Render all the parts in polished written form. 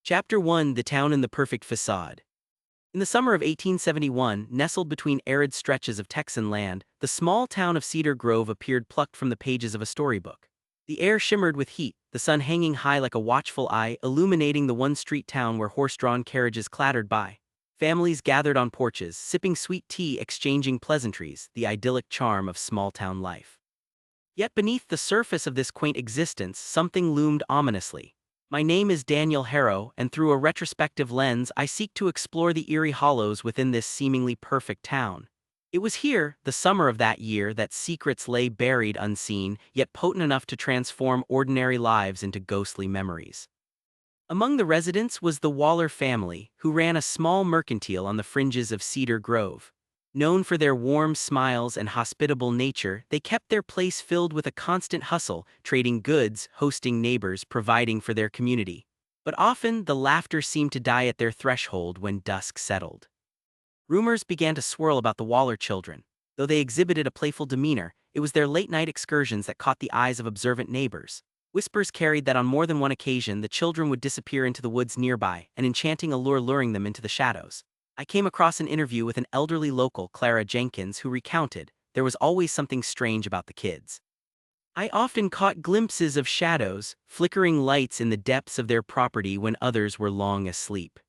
Chapter 1: The Town and the Perfect Facade. In the summer of 1871, nestled between arid stretches of Texan land, the small town of Cedar Grove appeared plucked from the pages of a storybook. The air shimmered with heat, the sun hanging high like a watchful eye, illuminating the one-street town where horse-drawn carriages clattered by. Families gathered on porches, sipping sweet tea, exchanging pleasantries, the idyllic charm of small-town life. Yet beneath the surface of this quaint existence, something loomed ominously. My name is Daniel Harrow, and through a retrospective lens, I seek to explore the eerie hollows within this seemingly perfect town. It was here, the summer of that year, that secrets lay buried unseen, yet potent enough to transform ordinary lives into ghostly memories. Among the residents was the Waller family, who ran a small mercantile on the fringes of Cedar Grove. Known for their warm smiles and hospitable nature, they kept their place filled with a constant hustle, trading goods, hosting neighbors, providing for their community. But often, the laughter seemed to die at their threshold when dusk settled. Rumors began to swirl about the Waller children. Though they exhibited a playful demeanor, it was their late-night excursions that caught the eyes of observant neighbors. Whispers carried that on more than one occasion the children would disappear into the woods nearby, an enchanting allure luring them into the shadows. I came across an interview with an elderly local, Clara Jenkins, who recounted, there was always something strange about the kids. I often caught glimpses of shadows, flickering lights in the depths of their property when others were long asleep.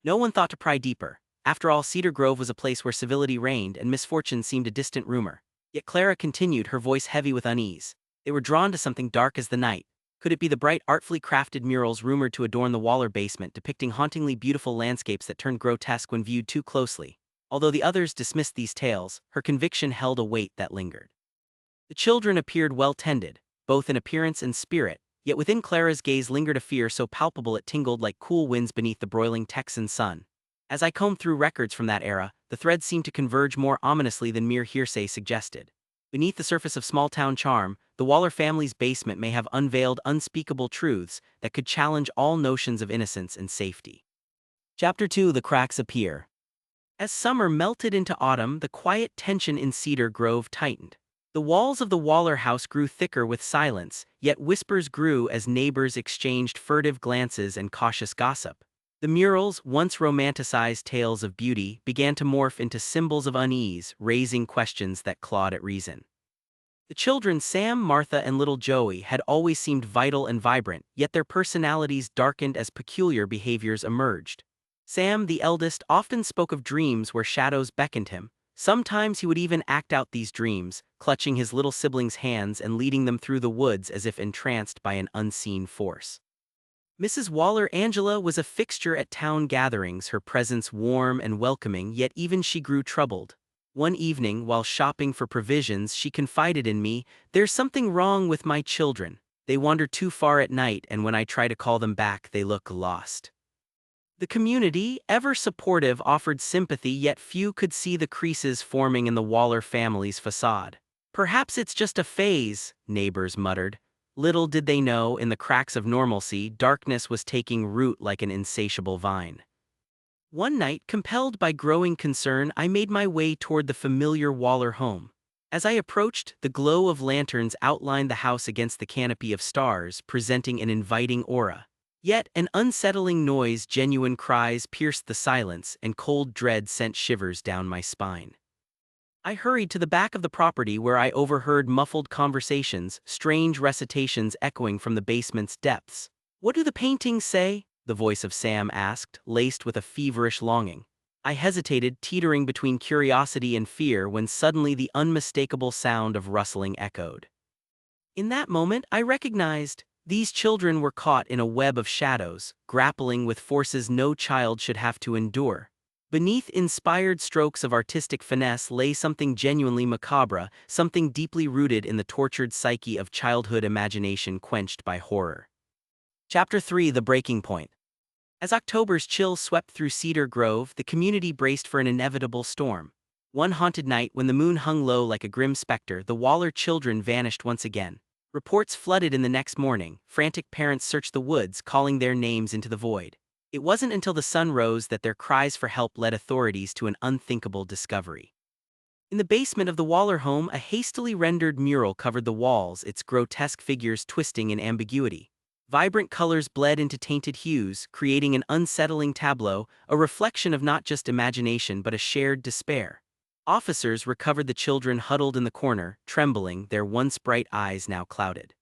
No one thought to pry deeper. After all, Cedar Grove was a place where civility reigned and misfortune seemed a distant rumor. Yet Clara continued, her voice heavy with unease. They were drawn to something dark as the night. Could it be the bright, artfully crafted murals rumored to adorn the Waller basement, depicting hauntingly beautiful landscapes that turned grotesque when viewed too closely? Although the others dismissed these tales, her conviction held a weight that lingered. The children appeared well tended, both in appearance and spirit, yet within Clara's gaze lingered a fear so palpable it tingled like cool winds beneath the broiling Texan sun. As I combed through records from that era, the threads seemed to converge more ominously than mere hearsay suggested. Beneath the surface of small-town charm, the Waller family's basement may have unveiled unspeakable truths that could challenge all notions of innocence and safety. Chapter 2: The Cracks Appear. As summer melted into autumn, the quiet tension in Cedar Grove tightened. The walls of the Waller house grew thicker with silence, yet whispers grew as neighbors exchanged furtive glances and cautious gossip. The murals, once romanticized tales of beauty, began to morph into symbols of unease, raising questions that clawed at reason. The children, Sam, Martha, and little Joey, had always seemed vital and vibrant, yet their personalities darkened as peculiar behaviors emerged. Sam, the eldest, often spoke of dreams where shadows beckoned him. Sometimes he would even act out these dreams, clutching his little siblings' hands and leading them through the woods as if entranced by an unseen force. Mrs. Waller Angela was a fixture at town gatherings, her presence warm and welcoming, yet even she grew troubled. One evening, while shopping for provisions, she confided in me, "There's something wrong with my children. They wander too far at night, and when I try to call them back, they look lost." The community, ever supportive, offered sympathy, yet few could see the creases forming in the Waller family's facade. "Perhaps it's just a phase," neighbors muttered. Little did they know, in the cracks of normalcy, darkness was taking root like an insatiable vine. One night, compelled by growing concern, I made my way toward the familiar Waller home. As I approached, the glow of lanterns outlined the house against the canopy of stars, presenting an inviting aura. Yet, an unsettling noise, genuine cries pierced the silence, and cold dread sent shivers down my spine. I hurried to the back of the property where I overheard muffled conversations, strange recitations echoing from the basement's depths. "What do the paintings say?" the voice of Sam asked, laced with a feverish longing. I hesitated, teetering between curiosity and fear, when suddenly the unmistakable sound of rustling echoed. In that moment, I recognized these children were caught in a web of shadows, grappling with forces no child should have to endure. Beneath inspired strokes of artistic finesse lay something genuinely macabre, something deeply rooted in the tortured psyche of childhood imagination quenched by horror. Chapter 3: The Breaking Point. As October's chill swept through Cedar Grove, the community braced for an inevitable storm. One haunted night, when the moon hung low like a grim specter, the Waller children vanished once again. Reports flooded in the next morning. Frantic parents searched the woods, calling their names into the void. It wasn't until the sun rose that their cries for help led authorities to an unthinkable discovery. In the basement of the Waller home, a hastily rendered mural covered the walls, its grotesque figures twisting in ambiguity. Vibrant colors bled into tainted hues, creating an unsettling tableau, a reflection of not just imagination but a shared despair. Officers recovered the children huddled in the corner, trembling, their once bright eyes now clouded.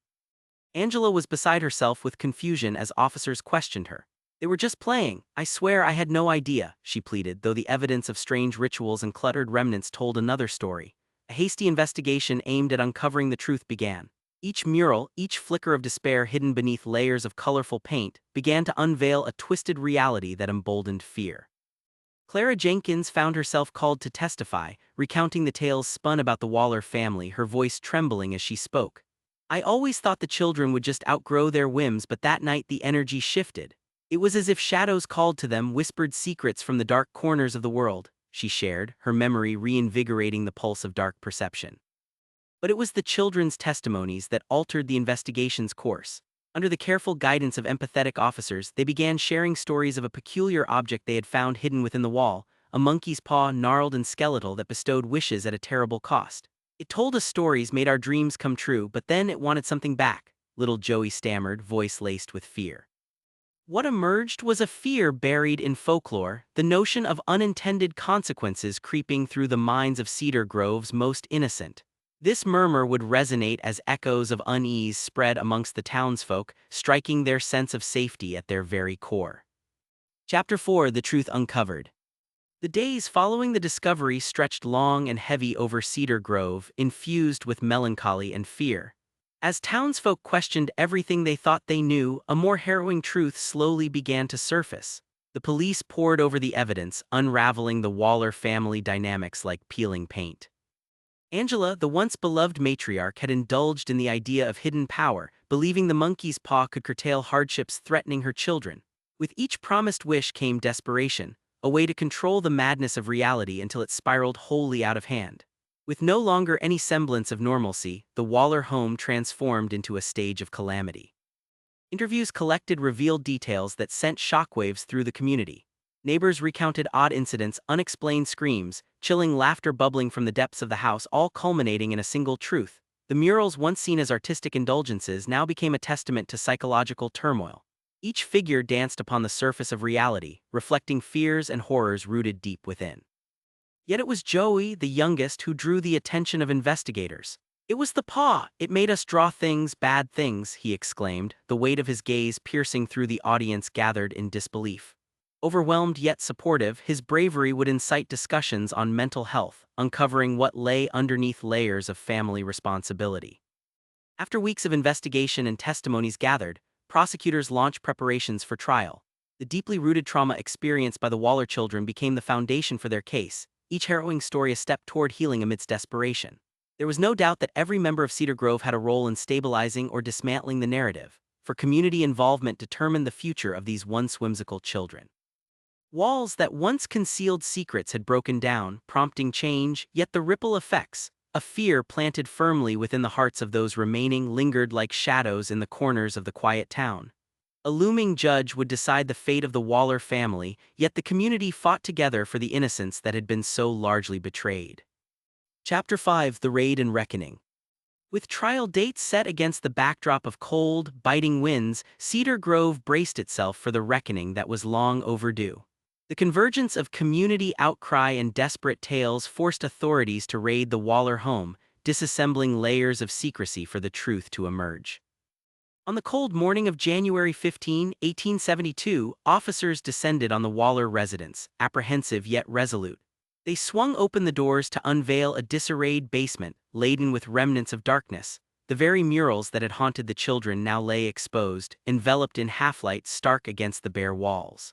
Angela was beside herself with confusion as officers questioned her. "They were just playing. I swear I had no idea," she pleaded, though the evidence of strange rituals and cluttered remnants told another story. A hasty investigation aimed at uncovering the truth began. Each mural, each flicker of despair hidden beneath layers of colorful paint, began to unveil a twisted reality that emboldened fear. Clara Jenkins found herself called to testify, recounting the tales spun about the Waller family, her voice trembling as she spoke. "I always thought the children would just outgrow their whims, but that night the energy shifted. It was as if shadows called to them, whispered secrets from the dark corners of the world," she shared, her memory reinvigorating the pulse of dark perception. But it was the children's testimonies that altered the investigation's course. Under the careful guidance of empathetic officers, they began sharing stories of a peculiar object they had found hidden within the wall, a monkey's paw gnarled and skeletal that bestowed wishes at a terrible cost. "It told us stories, made our dreams come true, but then it wanted something back," little Joey stammered, voice laced with fear. What emerged was a fear buried in folklore, the notion of unintended consequences creeping through the minds of Cedar Grove's most innocent. This murmur would resonate as echoes of unease spread amongst the townsfolk, striking their sense of safety at their very core. Chapter 4: The Truth Uncovered. The days following the discovery stretched long and heavy over Cedar Grove, infused with melancholy and fear. As townsfolk questioned everything they thought they knew, a more harrowing truth slowly began to surface. The police pored over the evidence, unraveling the Waller family dynamics like peeling paint. Angela, the once beloved matriarch, had indulged in the idea of hidden power, believing the monkey's paw could curtail hardships threatening her children. With each promised wish came desperation, a way to control the madness of reality until it spiraled wholly out of hand. With no longer any semblance of normalcy, the Waller home transformed into a stage of calamity. Interviews collected revealed details that sent shockwaves through the community. Neighbors recounted odd incidents, unexplained screams, chilling laughter bubbling from the depths of the house, all culminating in a single truth. The murals, once seen as artistic indulgences, now became a testament to psychological turmoil. Each figure danced upon the surface of reality, reflecting fears and horrors rooted deep within. Yet it was Joey, the youngest, who drew the attention of investigators. "It was the paw. It made us draw things, bad things," he exclaimed, the weight of his gaze piercing through the audience gathered in disbelief. Overwhelmed yet supportive, his bravery would incite discussions on mental health, uncovering what lay underneath layers of family responsibility. After weeks of investigation and testimonies gathered, prosecutors launched preparations for trial. The deeply rooted trauma experienced by the Waller children became the foundation for their case, each harrowing story a step toward healing amidst desperation. There was no doubt that every member of Cedar Grove had a role in stabilizing or dismantling the narrative, for community involvement determined the future of these once whimsical children. Walls that once concealed secrets had broken down, prompting change, yet the ripple effects, a fear planted firmly within the hearts of those remaining, lingered like shadows in the corners of the quiet town. A looming judge would decide the fate of the Waller family, yet the community fought together for the innocence that had been so largely betrayed. Chapter 5: The Raid and Reckoning. With trial dates set against the backdrop of cold, biting winds, Cedar Grove braced itself for the reckoning that was long overdue. The convergence of community outcry and desperate tales forced authorities to raid the Waller home, disassembling layers of secrecy for the truth to emerge. On the cold morning of January 15, 1872, officers descended on the Waller residence, apprehensive yet resolute. They swung open the doors to unveil a disarrayed basement, laden with remnants of darkness. The very murals that had haunted the children now lay exposed, enveloped in half-light stark against the bare walls.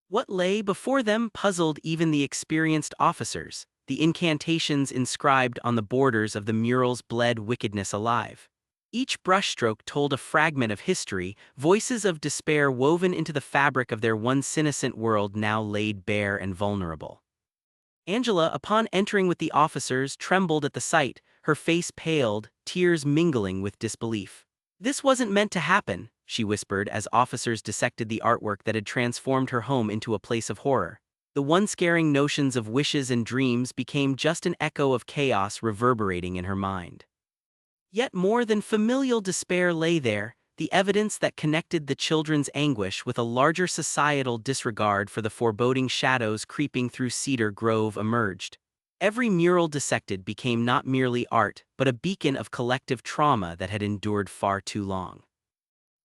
What lay before them puzzled even the experienced officers. The incantations inscribed on the borders of the murals bled wickedness alive. Each brushstroke told a fragment of history, voices of despair woven into the fabric of their once innocent world now laid bare and vulnerable. Angela, upon entering with the officers, trembled at the sight, her face paled, tears mingling with disbelief. "This wasn't meant to happen," she whispered as officers dissected the artwork that had transformed her home into a place of horror. The once scaring notions of wishes and dreams became just an echo of chaos reverberating in her mind. Yet more than familial despair lay there, the evidence that connected the children's anguish with a larger societal disregard for the foreboding shadows creeping through Cedar Grove emerged. Every mural dissected became not merely art, but a beacon of collective trauma that had endured far too long.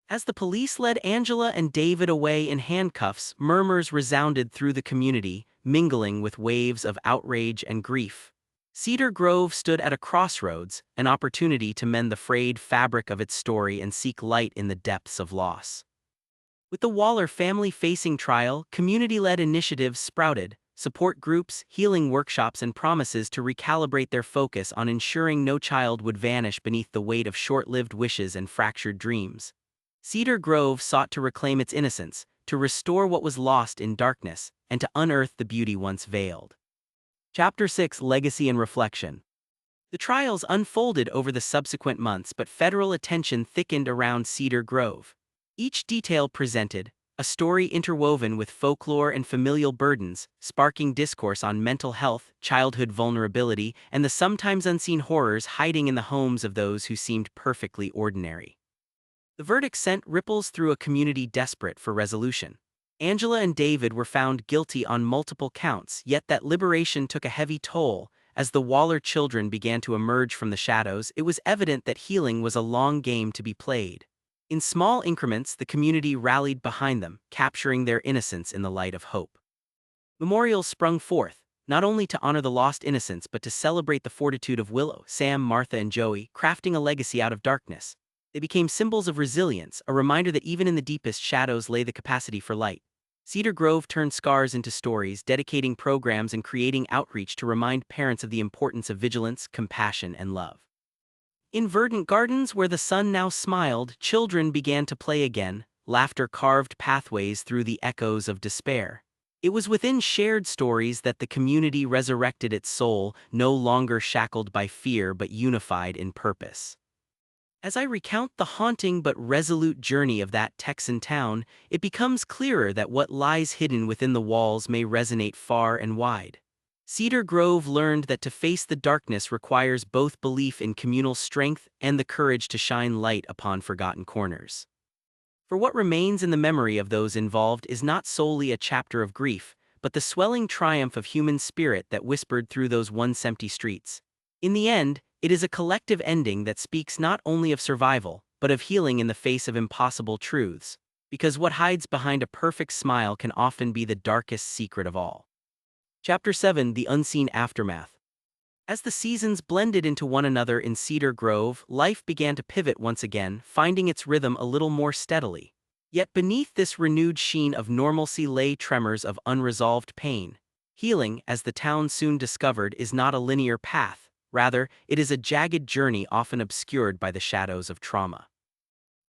As the police led Angela and David away in handcuffs, murmurs resounded through the community, mingling with waves of outrage and grief. Cedar Grove stood at a crossroads, an opportunity to mend the frayed fabric of its story and seek light in the depths of loss. With the Waller family facing trial, community-led initiatives sprouted, support groups, healing workshops, and promises to recalibrate their focus on ensuring no child would vanish beneath the weight of short-lived wishes and fractured dreams. Cedar Grove sought to reclaim its innocence, to restore what was lost in darkness, and to unearth the beauty once veiled. Chapter 6: Legacy and Reflection. The trials unfolded over the subsequent months, but federal attention thickened around Cedar Grove. Each detail presented a story interwoven with folklore and familial burdens, sparking discourse on mental health, childhood vulnerability, and the sometimes unseen horrors hiding in the homes of those who seemed perfectly ordinary. The verdict sent ripples through a community desperate for resolution. Angela and David were found guilty on multiple counts, yet that liberation took a heavy toll. As the Waller children began to emerge from the shadows, it was evident that healing was a long game to be played. In small increments, the community rallied behind them, capturing their innocence in the light of hope. Memorials sprung forth, not only to honor the lost innocents but to celebrate the fortitude of Willow, Sam, Martha, and Joey, crafting a legacy out of darkness. They became symbols of resilience, a reminder that even in the deepest shadows lay the capacity for light. Cedar Grove turned scars into stories, dedicating programs and creating outreach to remind parents of the importance of vigilance, compassion, and love. In verdant gardens where the sun now smiled, children began to play again, laughter carved pathways through the echoes of despair. It was within shared stories that the community resurrected its soul, no longer shackled by fear but unified in purpose. As I recount the haunting but resolute journey of that Texan town, it becomes clearer that what lies hidden within the walls may resonate far and wide. Cedar Grove learned that to face the darkness requires both belief in communal strength and the courage to shine light upon forgotten corners. For what remains in the memory of those involved is not solely a chapter of grief, but the swelling triumph of human spirit that whispered through those once empty streets. In the end, it is a collective ending that speaks not only of survival, but of healing in the face of impossible truths, because what hides behind a perfect smile can often be the darkest secret of all. Chapter 7: The Unseen Aftermath. As the seasons blended into one another in Cedar Grove, life began to pivot once again, finding its rhythm a little more steadily. Yet beneath this renewed sheen of normalcy lay tremors of unresolved pain. Healing, as the town soon discovered, is not a linear path. Rather, it is a jagged journey often obscured by the shadows of trauma.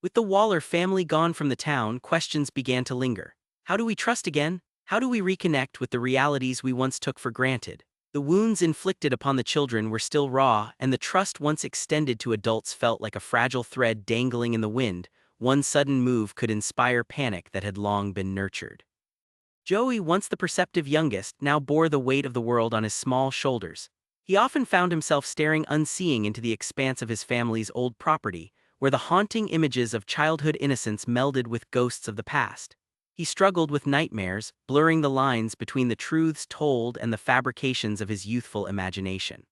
With the Waller family gone from the town, questions began to linger. How do we trust again? How do we reconnect with the realities we once took for granted? The wounds inflicted upon the children were still raw, and the trust once extended to adults felt like a fragile thread dangling in the wind. One sudden move could inspire panic that had long been nurtured. Joey, once the perceptive youngest, now bore the weight of the world on his small shoulders. He often found himself staring unseeing into the expanse of his family's old property, where the haunting images of childhood innocence melded with ghosts of the past. He struggled with nightmares, blurring the lines between the truths told and the fabrications of his youthful imagination.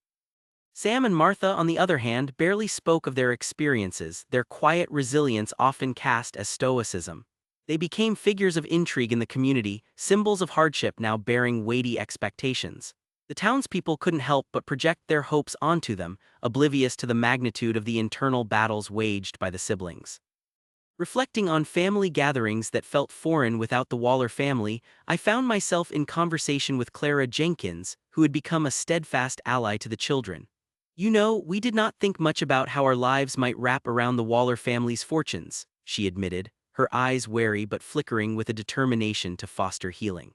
Sam and Martha, on the other hand, barely spoke of their experiences, their quiet resilience often cast as stoicism. They became figures of intrigue in the community, symbols of hardship now bearing weighty expectations. The townspeople couldn't help but project their hopes onto them, oblivious to the magnitude of the internal battles waged by the siblings. Reflecting on family gatherings that felt foreign without the Waller family, I found myself in conversation with Clara Jenkins, who had become a steadfast ally to the children. "You know, we did not think much about how our lives might wrap around the Waller family's fortunes," she admitted, her eyes wary but flickering with a determination to foster healing.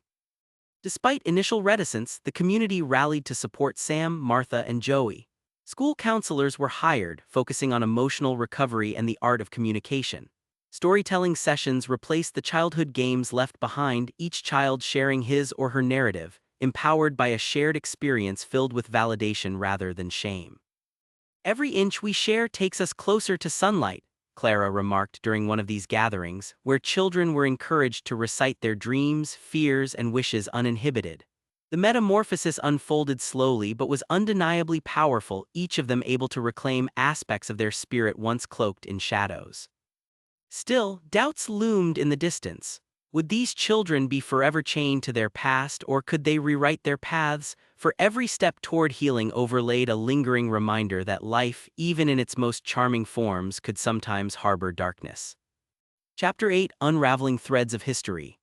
Despite initial reticence, the community rallied to support Sam, Martha, and Joey. School counselors were hired, focusing on emotional recovery and the art of communication. Storytelling sessions replaced the childhood games left behind, each child sharing his or her narrative, empowered by a shared experience filled with validation rather than shame. "Every inch we share takes us closer to sunlight," Clara remarked during one of these gatherings, where children were encouraged to recite their dreams, fears, and wishes uninhibited. The metamorphosis unfolded slowly but was undeniably powerful, each of them able to reclaim aspects of their spirit once cloaked in shadows. Still, doubts loomed in the distance. Would these children be forever chained to their past, or could they rewrite their paths? For every step toward healing overlaid a lingering reminder that life, even in its most charming forms, could sometimes harbor darkness. Chapter 8: Unraveling Threads of History.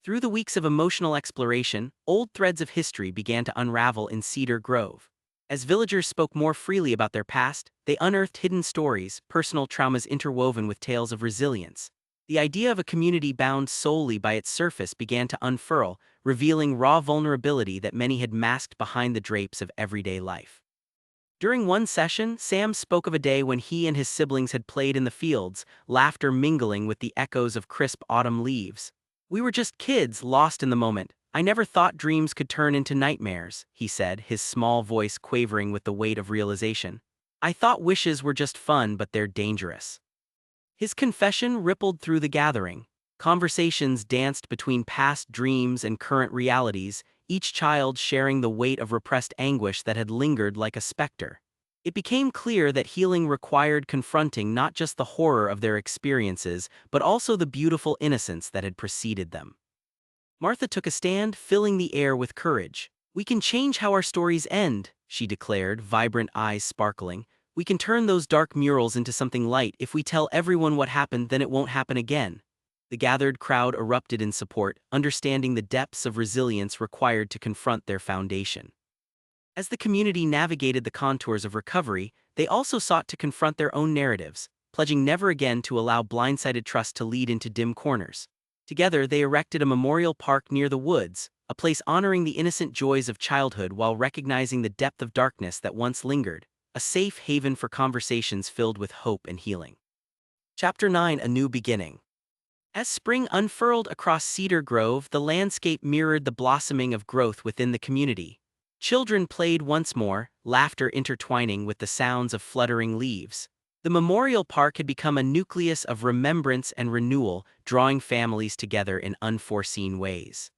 Through the weeks of emotional exploration, old threads of history began to unravel in Cedar Grove. As villagers spoke more freely about their past, they unearthed hidden stories, personal traumas interwoven with tales of resilience. The idea of a community bound solely by its surface began to unfurl, revealing raw vulnerability that many had masked behind the drapes of everyday life. During one session, Sam spoke of a day when he and his siblings had played in the fields, laughter mingling with the echoes of crisp autumn leaves. "We were just kids, lost in the moment. I never thought dreams could turn into nightmares," he said, his small voice quavering with the weight of realization. "I thought wishes were just fun, but they're dangerous." His confession rippled through the gathering. Conversations danced between past dreams and current realities, each child sharing the weight of repressed anguish that had lingered like a specter. It became clear that healing required confronting not just the horror of their experiences, but also the beautiful innocence that had preceded them. Martha took a stand, filling the air with courage. "We can change how our stories end," she declared, vibrant eyes sparkling. "We can turn those dark murals into something light. If we tell everyone what happened, then it won't happen again." The gathered crowd erupted in support, understanding the depths of resilience required to confront their foundation. As the community navigated the contours of recovery, they also sought to confront their own narratives, pledging never again to allow blindsided trust to lead into dim corners. Together, they erected a memorial park near the woods, a place honoring the innocent joys of childhood while recognizing the depth of darkness that once lingered, a safe haven for conversations filled with hope and healing. Chapter 9: A New Beginning. As spring unfurled across Cedar Grove, the landscape mirrored the blossoming of growth within the community. Children played once more, laughter intertwining with the sounds of fluttering leaves. The memorial park had become a nucleus of remembrance and renewal, drawing families together in unforeseen ways.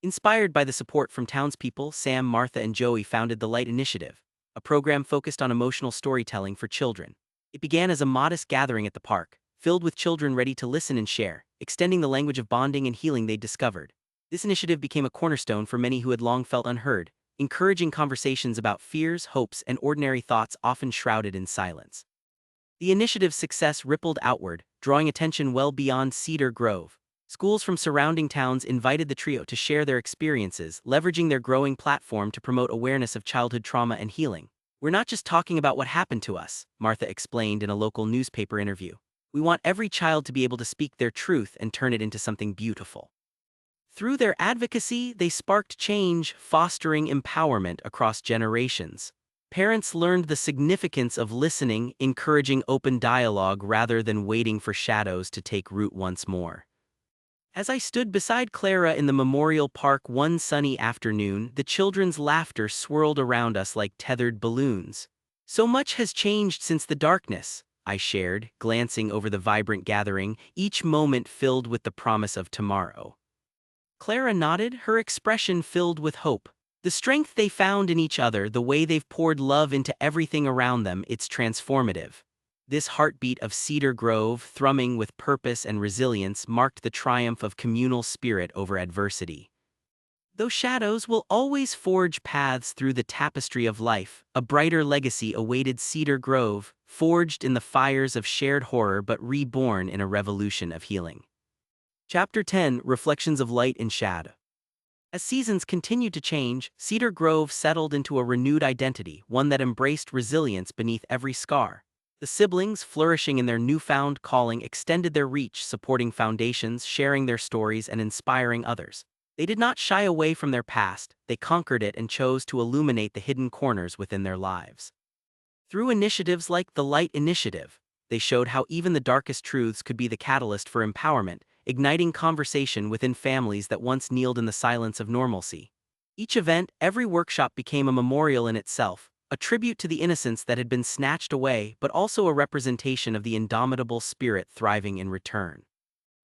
Inspired by the support from townspeople, Sam, Martha, and Joey founded the Light Initiative, a program focused on emotional storytelling for children. It began as a modest gathering at the park, filled with children ready to listen and share, extending the language of bonding and healing they'd discovered. This initiative became a cornerstone for many who had long felt unheard, encouraging conversations about fears, hopes, and ordinary thoughts often shrouded in silence. The initiative's success rippled outward, drawing attention well beyond Cedar Grove. Schools from surrounding towns invited the trio to share their experiences, leveraging their growing platform to promote awareness of childhood trauma and healing. "We're not just talking about what happened to us," Martha explained in a local newspaper interview. "We want every child to be able to speak their truth and turn it into something beautiful." Through their advocacy, they sparked change, fostering empowerment across generations. Parents learned the significance of listening, encouraging open dialogue rather than waiting for shadows to take root once more. As I stood beside Clara in the memorial park one sunny afternoon, the children's laughter swirled around us like tethered balloons. "So much has changed since the darkness," I shared, glancing over the vibrant gathering, each moment filled with the promise of tomorrow. Clara nodded, her expression filled with hope. "The strength they found in each other, the way they've poured love into everything around them, it's transformative." This heartbeat of Cedar Grove, thrumming with purpose and resilience, marked the triumph of communal spirit over adversity. Though shadows will always forge paths through the tapestry of life, a brighter legacy awaited Cedar Grove, forged in the fires of shared horror but reborn in a revolution of healing. Chapter 10: Reflections of Light and Shadow. As seasons continued to change, Cedar Grove settled into a renewed identity, one that embraced resilience beneath every scar. The siblings, flourishing in their newfound calling, extended their reach, supporting foundations, sharing their stories, and inspiring others. They did not shy away from their past, they conquered it and chose to illuminate the hidden corners within their lives. Through initiatives like the Light Initiative, they showed how even the darkest truths could be the catalyst for empowerment, igniting conversation within families that once kneeled in the silence of normalcy. Each event, every workshop became a memorial in itself, a tribute to the innocence that had been snatched away, but also a representation of the indomitable spirit thriving in return.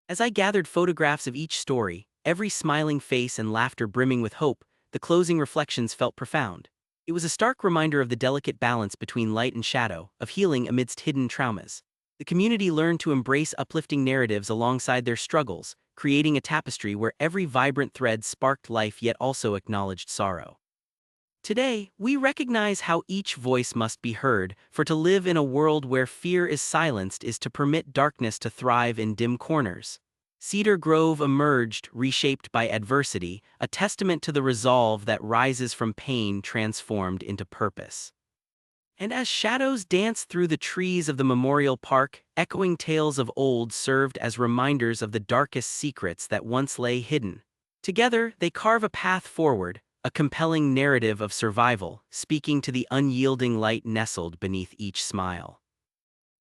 As I gathered photographs of each story, every smiling face and laughter brimming with hope, the closing reflections felt profound. It was a stark reminder of the delicate balance between light and shadow, of healing amidst hidden traumas. The community learned to embrace uplifting narratives alongside their struggles, creating a tapestry where every vibrant thread sparked life yet also acknowledged sorrow. Today, we recognize how each voice must be heard, for to live in a world where fear is silenced is to permit darkness to thrive in dim corners. Cedar Grove emerged, reshaped by adversity, a testament to the resolve that rises from pain transformed into purpose. And as shadows danced through the trees of the memorial park, echoing tales of old served as reminders of the darkest secrets that once lay hidden. Together, they carve a path forward, a compelling narrative of survival, speaking to the unyielding light nestled beneath each smile.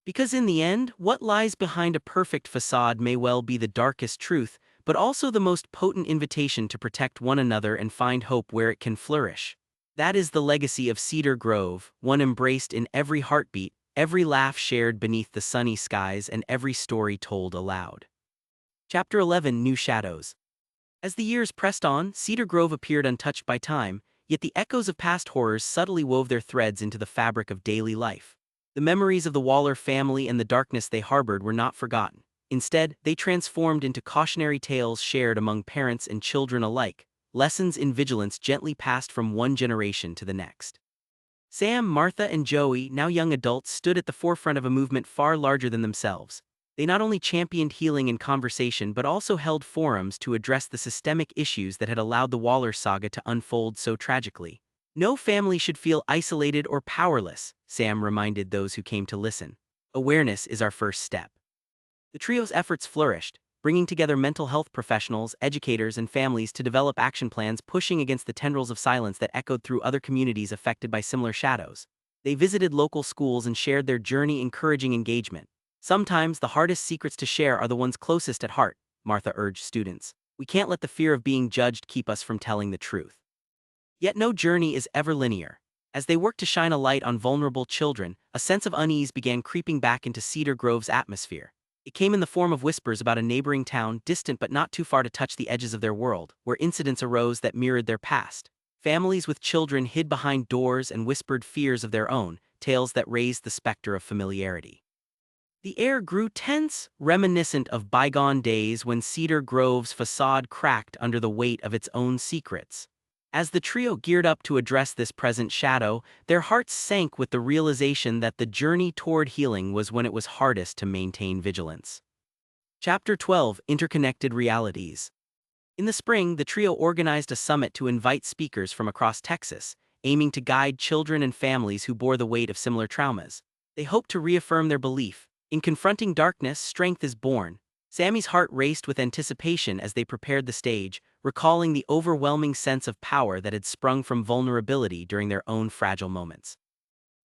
Because in the end, what lies behind a perfect facade may well be the darkest truth, but also the most potent invitation to protect one another and find hope where it can flourish. That is the legacy of Cedar Grove, one embraced in every heartbeat, every laugh shared beneath the sunny skies, and every story told aloud. Chapter 11: New Shadows. As the years pressed on, Cedar Grove appeared untouched by time, yet the echoes of past horrors subtly wove their threads into the fabric of daily life. The memories of the Waller family and the darkness they harbored were not forgotten. Instead, they transformed into cautionary tales shared among parents and children alike, lessons in vigilance gently passed from one generation to the next. Sam, Martha, and Joey, now young adults, stood at the forefront of a movement far larger than themselves. They not only championed healing and conversation but also held forums to address the systemic issues that had allowed the Waller saga to unfold so tragically. No family should feel isolated or powerless, Sam reminded those who came to listen. Awareness is our first step. The trio's efforts flourished, bringing together mental health professionals, educators, and families to develop action plans pushing against the tendrils of silence that echoed through other communities affected by similar shadows. They visited local schools and shared their journey, encouraging engagement. Sometimes the hardest secrets to share are the ones closest at heart, Martha urged students. We can't let the fear of being judged keep us from telling the truth. Yet no journey is ever linear. As they worked to shine a light on vulnerable children, a sense of unease began creeping back into Cedar Grove's atmosphere. It came in the form of whispers about a neighboring town, distant but not too far to touch the edges of their world, where incidents arose that mirrored their past. Families with children hid behind doors and whispered fears of their own, tales that raised the specter of familiarity. The air grew tense, reminiscent of bygone days when Cedar Grove's facade cracked under the weight of its own secrets. As the trio geared up to address this present shadow, their hearts sank with the realization that the journey toward healing was when it was hardest to maintain vigilance. Chapter 12: Interconnected Realities. In the spring, the trio organized a summit to invite speakers from across Texas, aiming to guide children and families who bore the weight of similar traumas. They hoped to reaffirm their belief: in confronting darkness, strength is born. Sammy's heart raced with anticipation as they prepared the stage, recalling the overwhelming sense of power that had sprung from vulnerability during their own fragile moments.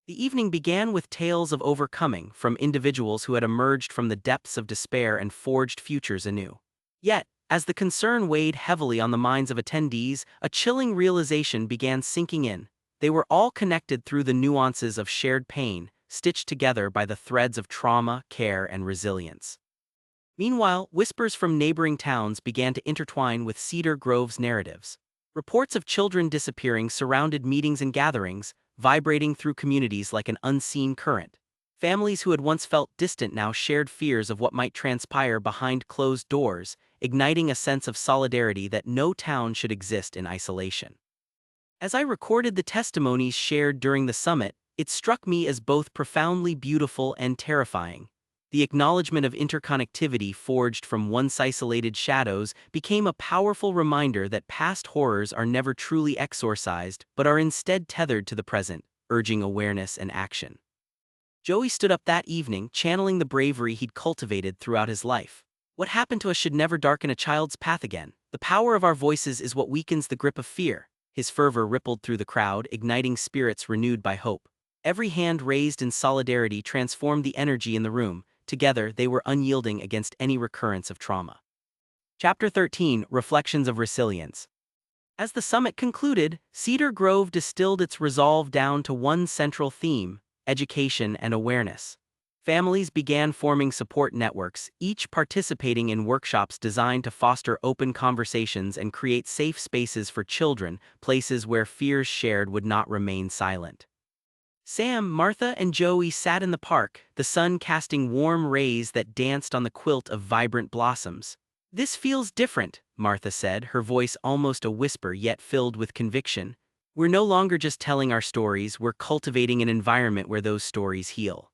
The evening began with tales of overcoming from individuals who had emerged from the depths of despair and forged futures anew. Yet, as the concern weighed heavily on the minds of attendees, a chilling realization began sinking in. They were all connected through the nuances of shared pain, stitched together by the threads of trauma, care, and resilience. Meanwhile, whispers from neighboring towns began to intertwine with Cedar Grove's narratives. Reports of children disappearing surrounded meetings and gatherings, vibrating through communities like an unseen current. Families who had once felt distant now shared fears of what might transpire behind closed doors, igniting a sense of solidarity that no town should exist in isolation. As I recorded the testimonies shared during the summit, it struck me as both profoundly beautiful and terrifying. The acknowledgement of interconnectivity forged from once isolated shadows became a powerful reminder that past horrors are never truly exorcised but are instead tethered to the present, urging awareness and action. Joey stood up that evening, channeling the bravery he'd cultivated throughout his life. What happened to us should never darken a child's path again. The power of our voices is what weakens the grip of fear. His fervor rippled through the crowd, igniting spirits renewed by hope. Every hand raised in solidarity transformed the energy in the room. Together, they were unyielding against any recurrence of trauma. Chapter 13: Reflections of Resilience. As the summit concluded, Cedar Grove distilled its resolve down to one central theme: education and awareness. Families began forming support networks, each participating in workshops designed to foster open conversations and create safe spaces for children, places where fears shared would not remain silent. Sam, Martha, and Joey sat in the park, the sun casting warm rays that danced on the quilt of vibrant blossoms. "This feels different," Martha said, her voice almost a whisper yet filled with conviction. "We're no longer just telling our stories, we're cultivating an environment where those stories heal."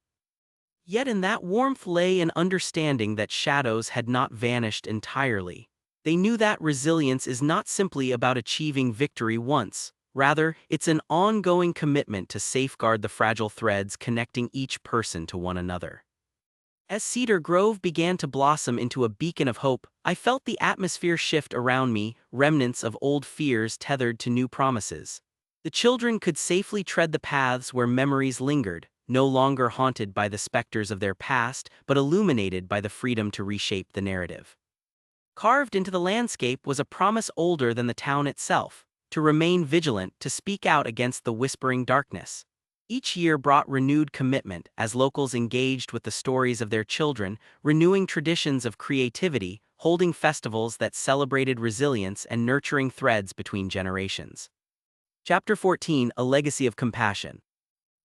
Yet in that warmth lay an understanding that shadows had not vanished entirely. They knew that resilience is not simply about achieving victory once. Rather, it's an ongoing commitment to safeguard the fragile threads connecting each person to one another. As Cedar Grove began to blossom into a beacon of hope, I felt the atmosphere shift around me, remnants of old fears tethered to new promises. The children could safely tread the paths where memories lingered, no longer haunted by the specters of their past, but illuminated by the freedom to reshape the narrative. Carved into the landscape was a promise older than the town itself: to remain vigilant, to speak out against the whispering darkness. Each year brought renewed commitment as locals engaged with the stories of their children, renewing traditions of creativity, holding festivals that celebrated resilience and nurturing threads between generations. Chapter 14: A Legacy of Compassion.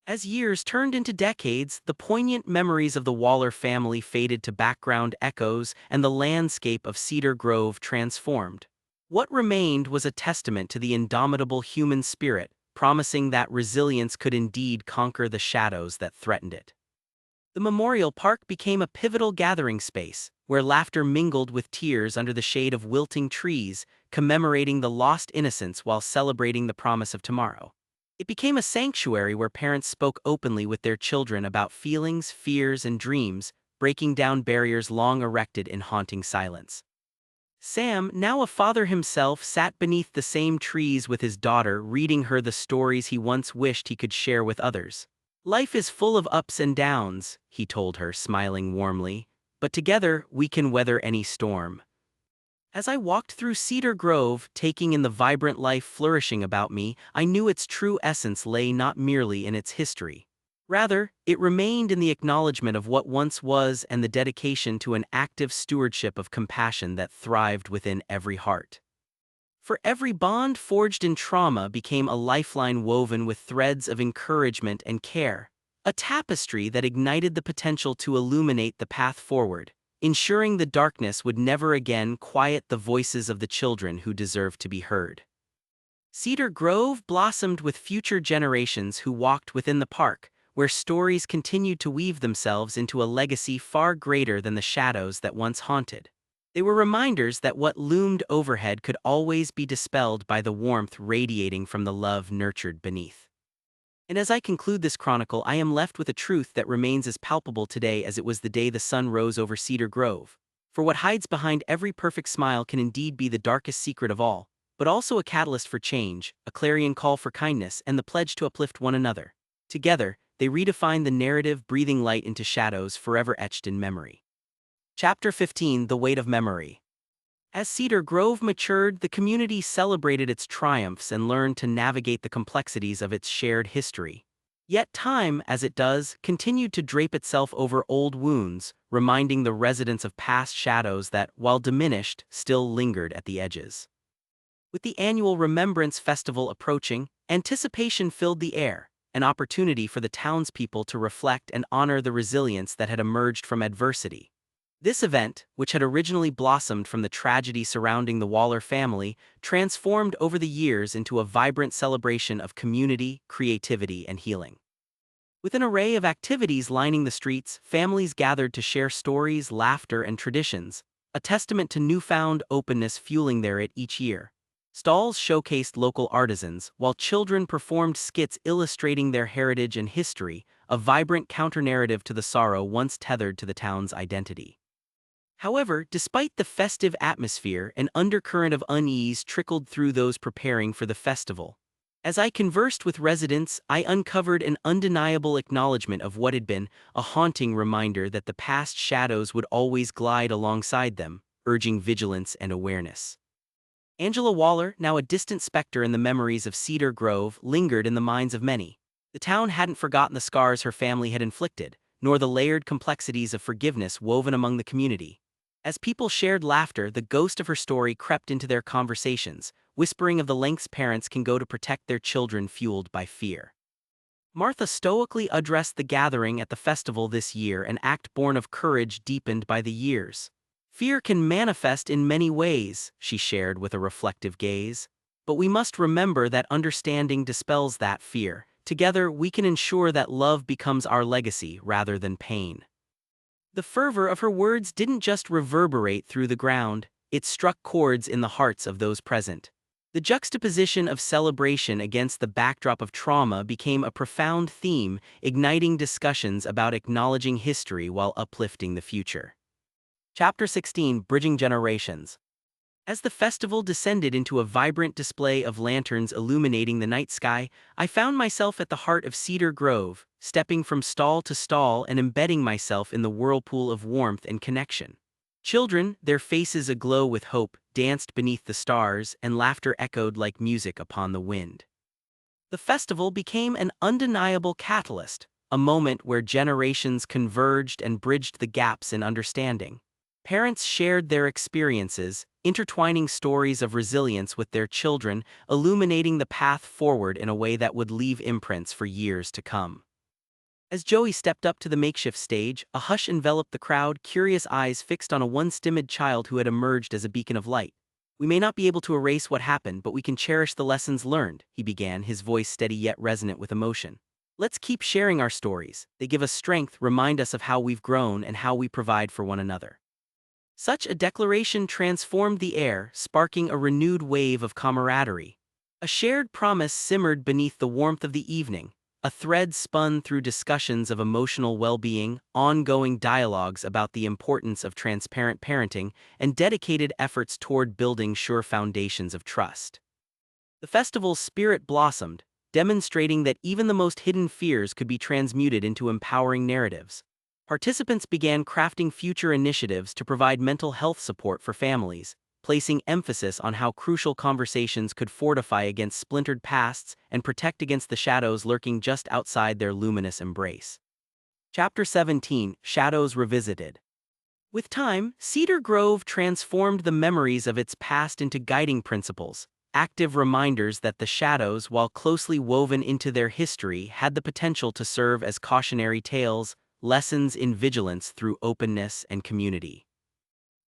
As years turned into decades, the poignant memories of the Waller family faded to background echoes and the landscape of Cedar Grove transformed. What remained was a testament to the indomitable human spirit, promising that resilience could indeed conquer the shadows that threatened it. The memorial park became a pivotal gathering space, where laughter mingled with tears under the shade of wilting trees, commemorating the lost innocence while celebrating the promise of tomorrow. It became a sanctuary where parents spoke openly with their children about feelings, fears, and dreams, breaking down barriers long erected in haunting silence. Sam, now a father himself, sat beneath the same trees with his daughter, reading her the stories he once wished he could share with others. "Life is full of ups and downs," he told her, smiling warmly, "but together we can weather any storm." As I walked through Cedar Grove, taking in the vibrant life flourishing about me, I knew its true essence lay not merely in its history. Rather, it remained in the acknowledgement of what once was and the dedication to an active stewardship of compassion that thrived within every heart. For every bond forged in trauma became a lifeline woven with threads of encouragement and care, a tapestry that ignited the potential to illuminate the path forward, ensuring the darkness would never again quiet the voices of the children who deserved to be heard. Cedar Grove blossomed with future generations who walked within the park, where stories continued to weave themselves into a legacy far greater than the shadows that once haunted. They were reminders that what loomed overhead could always be dispelled by the warmth radiating from the love nurtured beneath. And as I conclude this chronicle, I am left with a truth that remains as palpable today as it was the day the sun rose over Cedar Grove. For what hides behind every perfect smile can indeed be the darkest secret of all, but also a catalyst for change, a clarion call for kindness, and the pledge to uplift one another. Together, they redefine the narrative, breathing light into shadows forever etched in memory. Chapter 15: The Weight of Memory. As Cedar Grove matured, the community celebrated its triumphs and learned to navigate the complexities of its shared history. Yet time, as it does, continued to drape itself over old wounds, reminding the residents of past shadows that, while diminished, still lingered at the edges. With the annual Remembrance Festival approaching, anticipation filled the air, an opportunity for the townspeople to reflect and honor the resilience that had emerged from adversity. This event, which had originally blossomed from the tragedy surrounding the Waller family, transformed over the years into a vibrant celebration of community, creativity, and healing. With an array of activities lining the streets, families gathered to share stories, laughter, and traditions, a testament to newfound openness fueling their it each year. Stalls showcased local artisans, while children performed skits illustrating their heritage and history, a vibrant counter-narrative to the sorrow once tethered to the town's identity. However, despite the festive atmosphere, an undercurrent of unease trickled through those preparing for the festival. As I conversed with residents, I uncovered an undeniable acknowledgement of what had been, a haunting reminder that the past shadows would always glide alongside them, urging vigilance and awareness. Angela Waller, now a distant specter in the memories of Cedar Grove, lingered in the minds of many. The town hadn't forgotten the scars her family had inflicted, nor the layered complexities of forgiveness woven among the community. As people shared laughter, the ghost of her story crept into their conversations, whispering of the lengths parents can go to protect their children fueled by fear. Martha stoically addressed the gathering at the festival this year, an act born of courage deepened by the years. Fear can manifest in many ways, she shared with a reflective gaze. But we must remember that understanding dispels that fear. Together, we can ensure that love becomes our legacy rather than pain. The fervor of her words didn't just reverberate through the ground, it struck chords in the hearts of those present. The juxtaposition of celebration against the backdrop of trauma became a profound theme, igniting discussions about acknowledging history while uplifting the future. Chapter 16: Bridging Generations. As the festival descended into a vibrant display of lanterns illuminating the night sky, I found myself at the heart of Cedar Grove, stepping from stall to stall and embedding myself in the whirlpool of warmth and connection. Children, their faces aglow with hope, danced beneath the stars, and laughter echoed like music upon the wind. The festival became an undeniable catalyst, a moment where generations converged and bridged the gaps in understanding. Parents shared their experiences, intertwining stories of resilience with their children, illuminating the path forward in a way that would leave imprints for years to come. As Joey stepped up to the makeshift stage, a hush enveloped the crowd, curious eyes fixed on a once timid child who had emerged as a beacon of light. "We may not be able to erase what happened, but we can cherish the lessons learned," he began, his voice steady yet resonant with emotion. "Let's keep sharing our stories. They give us strength, remind us of how we've grown and how we provide for one another." Such a declaration transformed the air, sparking a renewed wave of camaraderie. A shared promise simmered beneath the warmth of the evening, a thread spun through discussions of emotional well-being, ongoing dialogues about the importance of transparent parenting, and dedicated efforts toward building sure foundations of trust. The festival's spirit blossomed, demonstrating that even the most hidden fears could be transmuted into empowering narratives. Participants began crafting future initiatives to provide mental health support for families, placing emphasis on how crucial conversations could fortify against splintered pasts and protect against the shadows lurking just outside their luminous embrace. Chapter 17: Shadows Revisited. With time, Cedar Grove transformed the memories of its past into guiding principles, active reminders that the shadows, while closely woven into their history, had the potential to serve as cautionary tales, lessons in vigilance through openness and community.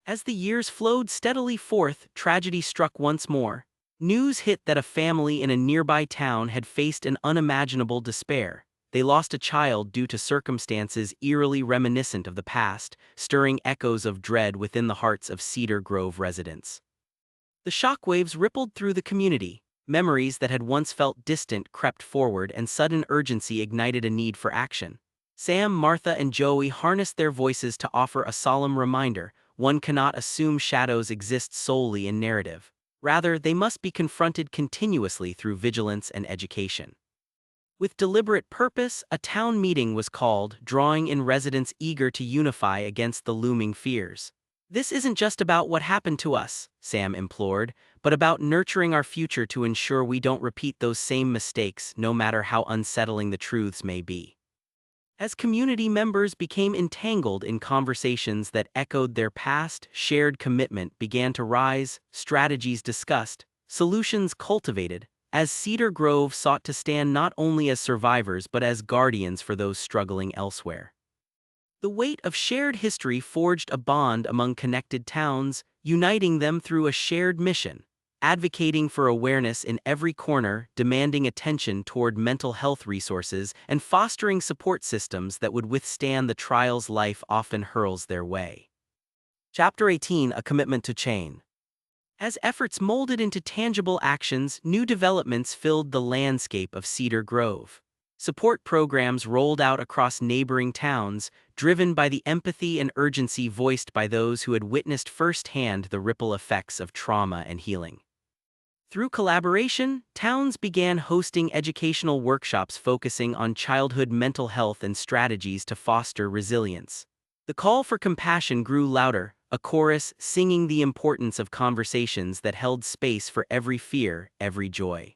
As the years flowed steadily forth, tragedy struck once more. News hit that a family in a nearby town had faced an unimaginable despair. They lost a child due to circumstances eerily reminiscent of the past, stirring echoes of dread within the hearts of Cedar Grove residents. The shockwaves rippled through the community. Memories that had once felt distant crept forward, and sudden urgency ignited a need for action. Sam, Martha, and Joey harnessed their voices to offer a solemn reminder: one cannot assume shadows exist solely in narrative. Rather, they must be confronted continuously through vigilance and education. With deliberate purpose, a town meeting was called, drawing in residents eager to unify against the looming fears. "This isn't just about what happened to us," Sam implored, "but about nurturing our future to ensure we don't repeat those same mistakes, no matter how unsettling the truths may be." As community members became entangled in conversations that echoed their past, shared commitment began to rise, strategies discussed, solutions cultivated, as Cedar Grove sought to stand not only as survivors but as guardians for those struggling elsewhere. The weight of shared history forged a bond among connected towns, uniting them through a shared mission, advocating for awareness in every corner, demanding attention toward mental health resources, and fostering support systems that would withstand the trials life often hurls their way. Chapter 18: A Commitment to Change. As efforts molded into tangible actions, new developments filled the landscape of Cedar Grove. Support programs rolled out across neighboring towns, driven by the empathy and urgency voiced by those who had witnessed firsthand the ripple effects of trauma and healing. Through collaboration, towns began hosting educational workshops focusing on childhood mental health and strategies to foster resilience. The call for compassion grew louder, a chorus singing the importance of conversations that held space for every fear, every joy.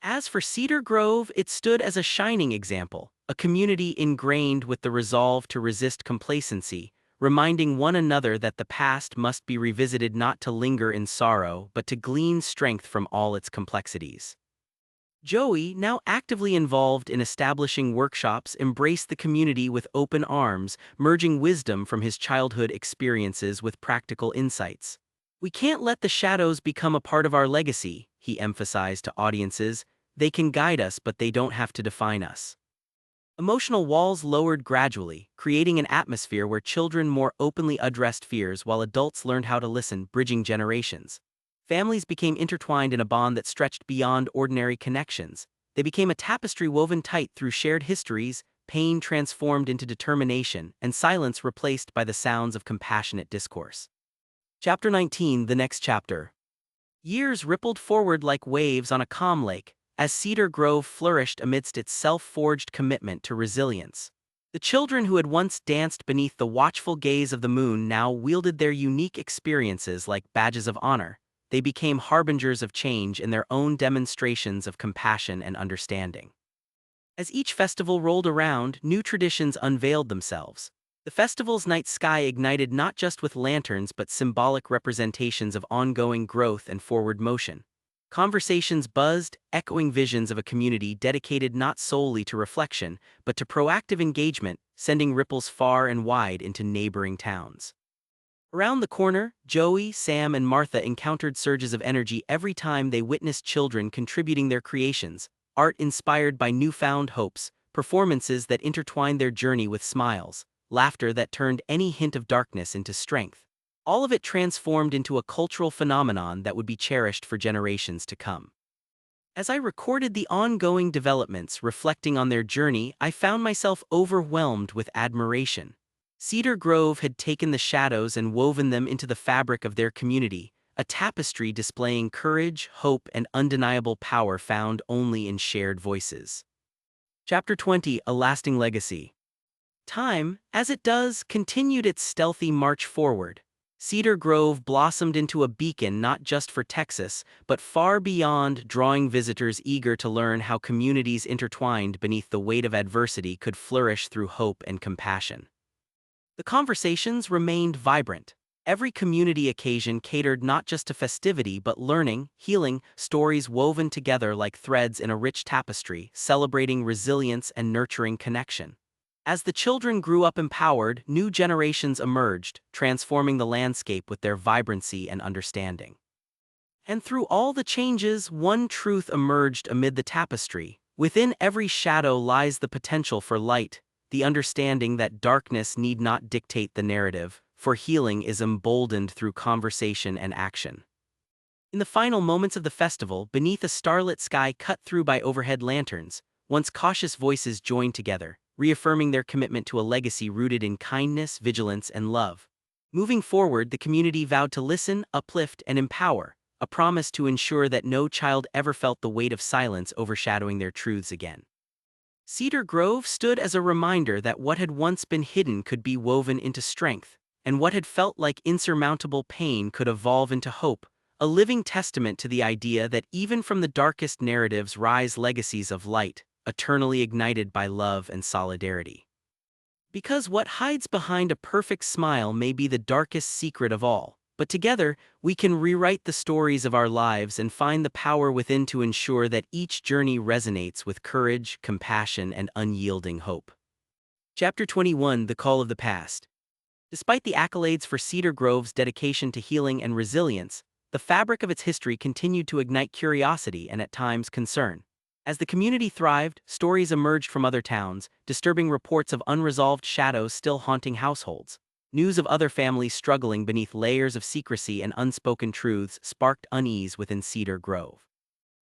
As for Cedar Grove, it stood as a shining example, a community ingrained with the resolve to resist complacency, reminding one another that the past must be revisited not to linger in sorrow but to glean strength from all its complexities. Joey, now actively involved in establishing workshops, embraced the community with open arms, merging wisdom from his childhood experiences with practical insights. "We can't let the shadows become a part of our legacy," he emphasized to audiences. "They can guide us, but they don't have to define us." Emotional walls lowered gradually, creating an atmosphere where children more openly addressed fears while adults learned how to listen, bridging generations. Families became intertwined in a bond that stretched beyond ordinary connections. They became a tapestry woven tight through shared histories, pain transformed into determination, and silence replaced by the sounds of compassionate discourse. Chapter 19, the next chapter. Years rippled forward like waves on a calm lake, as Cedar Grove flourished amidst its self-forged commitment to resilience. The children who had once danced beneath the watchful gaze of the moon now wielded their unique experiences like badges of honor. They became harbingers of change in their own demonstrations of compassion and understanding. As each festival rolled around, new traditions unveiled themselves. The festival's night sky ignited not just with lanterns but symbolic representations of ongoing growth and forward motion. Conversations buzzed, echoing visions of a community dedicated not solely to reflection, but to proactive engagement, sending ripples far and wide into neighboring towns. Around the corner, Joey, Sam, and Martha encountered surges of energy every time they witnessed children contributing their creations, art inspired by newfound hopes, performances that intertwined their journey with smiles, laughter that turned any hint of darkness into strength. All of it transformed into a cultural phenomenon that would be cherished for generations to come. As I recorded the ongoing developments reflecting on their journey, I found myself overwhelmed with admiration. Cedar Grove had taken the shadows and woven them into the fabric of their community, a tapestry displaying courage, hope, and undeniable power found only in shared voices. Chapter 20, A Lasting Legacy. Time, as it does, continued its stealthy march forward. Cedar Grove blossomed into a beacon not just for Texas, but far beyond, drawing visitors eager to learn how communities intertwined beneath the weight of adversity could flourish through hope and compassion. The conversations remained vibrant. Every community occasion catered not just to festivity but learning, healing, stories woven together like threads in a rich tapestry, celebrating resilience and nurturing connection. As the children grew up empowered, new generations emerged, transforming the landscape with their vibrancy and understanding. And through all the changes, one truth emerged amid the tapestry. Within every shadow lies the potential for light, the understanding that darkness need not dictate the narrative, for healing is emboldened through conversation and action. In the final moments of the festival, beneath a starlit sky cut through by overhead lanterns, once cautious voices joined together, reaffirming their commitment to a legacy rooted in kindness, vigilance, and love. Moving forward, the community vowed to listen, uplift, and empower, a promise to ensure that no child ever felt the weight of silence overshadowing their truths again. Cedar Grove stood as a reminder that what had once been hidden could be woven into strength, and what had felt like insurmountable pain could evolve into hope, a living testament to the idea that even from the darkest narratives rise legacies of light, eternally ignited by love and solidarity. Because what hides behind a perfect smile may be the darkest secret of all, but together, we can rewrite the stories of our lives and find the power within to ensure that each journey resonates with courage, compassion, and unyielding hope. Chapter 21, The Call of the Past. Despite the accolades for Cedar Grove's dedication to healing and resilience, the fabric of its history continued to ignite curiosity and at times concern. As the community thrived, stories emerged from other towns, disturbing reports of unresolved shadows still haunting households. News of other families struggling beneath layers of secrecy and unspoken truths sparked unease within Cedar Grove.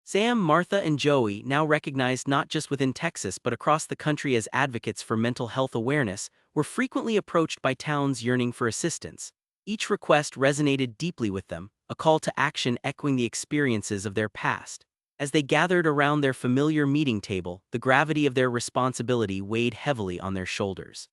Sam, Martha, and Joey, now recognized not just within Texas but across the country as advocates for mental health awareness, were frequently approached by towns yearning for assistance. Each request resonated deeply with them, a call to action echoing the experiences of their past. As they gathered around their familiar meeting table, the gravity of their responsibility weighed heavily on their shoulders.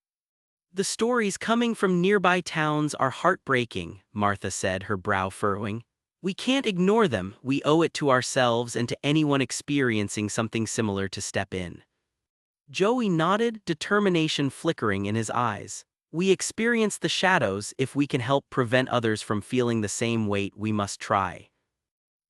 The stories coming from nearby towns are heartbreaking, Martha said, her brow furrowing. We can't ignore them, we owe it to ourselves and to anyone experiencing something similar to step in. Joey nodded, determination flickering in his eyes. We experience the shadows. If we can help prevent others from feeling the same weight, we must try.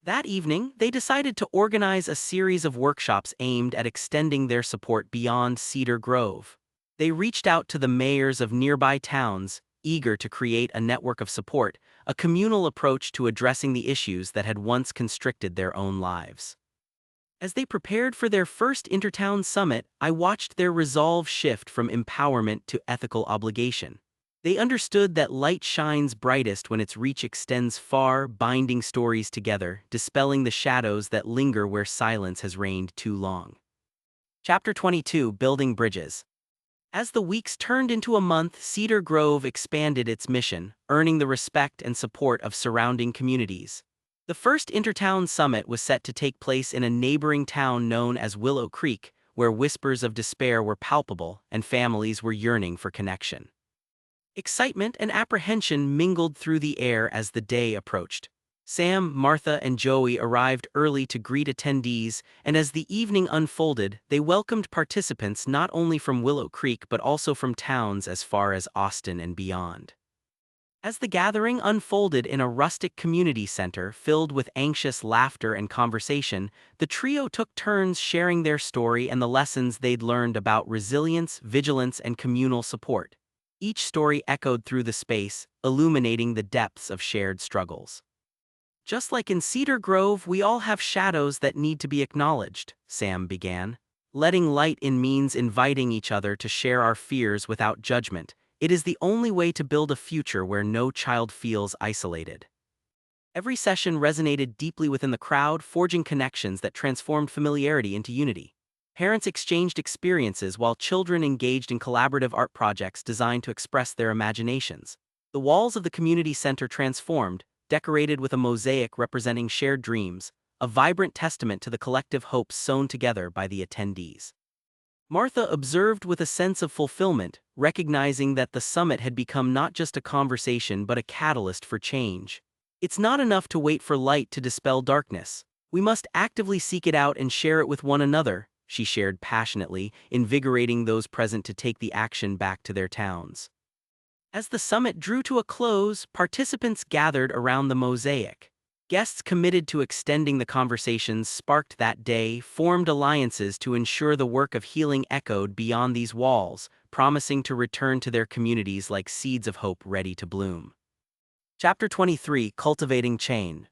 That evening, they decided to organize a series of workshops aimed at extending their support beyond Cedar Grove. They reached out to the mayors of nearby towns, eager to create a network of support, a communal approach to addressing the issues that had once constricted their own lives. As they prepared for their first Intertown Summit, I watched their resolve shift from empowerment to ethical obligation. They understood that light shines brightest when its reach extends far, binding stories together, dispelling the shadows that linger where silence has reigned too long. Chapter 22: Building Bridges. As the weeks turned into a month, Cedar Grove expanded its mission, earning the respect and support of surrounding communities. The first Intertown Summit was set to take place in a neighboring town known as Willow Creek, where whispers of despair were palpable and families were yearning for connection. Excitement and apprehension mingled through the air as the day approached. Sam, Martha, and Joey arrived early to greet attendees, and as the evening unfolded, they welcomed participants not only from Willow Creek but also from towns as far as Austin and beyond. As the gathering unfolded in a rustic community center filled with anxious laughter and conversation, the trio took turns sharing their story and the lessons they'd learned about resilience, vigilance, and communal support. Each story echoed through the space, illuminating the depths of shared struggles. Just like in Cedar Grove, we all have shadows that need to be acknowledged, Sam began. Letting light in means inviting each other to share our fears without judgment. It is the only way to build a future where no child feels isolated. Every session resonated deeply within the crowd, forging connections that transformed familiarity into unity. Parents exchanged experiences while children engaged in collaborative art projects designed to express their imaginations. The walls of the community center transformed, decorated with a mosaic representing shared dreams, a vibrant testament to the collective hopes sewn together by the attendees. Martha observed with a sense of fulfillment, recognizing that the summit had become not just a conversation but a catalyst for change. It's not enough to wait for light to dispel darkness. We must actively seek it out and share it with one another, she shared passionately, invigorating those present to take the action back to their towns. As the summit drew to a close, participants gathered around the mosaic. Guests committed to extending the conversations sparked that day formed alliances to ensure the work of healing echoed beyond these walls, promising to return to their communities like seeds of hope ready to bloom. Chapter 23: Cultivating Change.